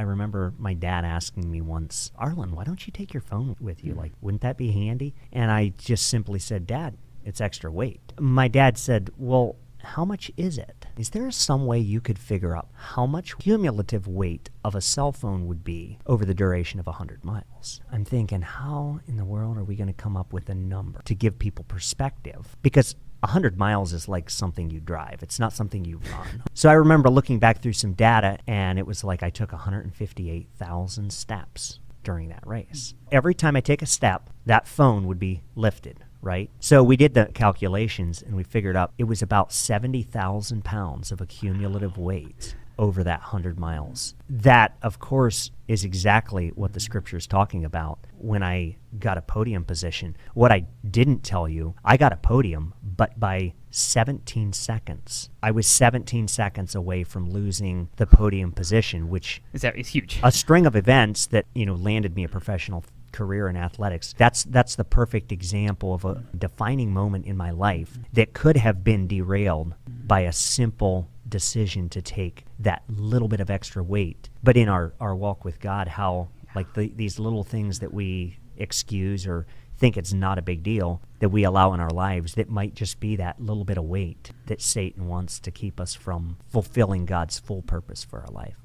I remember my dad asking me once, Arlen, why don't you take your phone with you? Like, wouldn't that be handy? And I just simply said, Dad, it's extra weight. My dad said, well, how much is it? Is there some way you could figure out how much cumulative weight of a cell phone would be over the duration of 100 miles? I'm thinking, how in the world are we going to come up with a number to give people perspective? Because 100 miles is like something you drive. It's not something you run. So I remember looking back through some data, and it was like I took 158,000 steps during that race. Every time I take a step, that phone would be lifted, right? So we did the calculations, and we figured out it was about 70,000 pounds of accumulative weight over that 100 miles. That, of course, is exactly what the scripture is talking about when I got a podium position. What I didn't tell you, I got a podium, but by 17 seconds. I was 17 seconds away from losing the podium position, which is huge. A string of events that, landed me a professional career in athletics. That's the perfect example of a defining moment in my life that could have been derailed by a simple decision to take that little bit of extra weight. But in our walk with God, how these little things that we excuse or think it's not a big deal that we allow in our lives that might just be that little bit of weight that Satan wants to keep us from fulfilling God's full purpose for our life.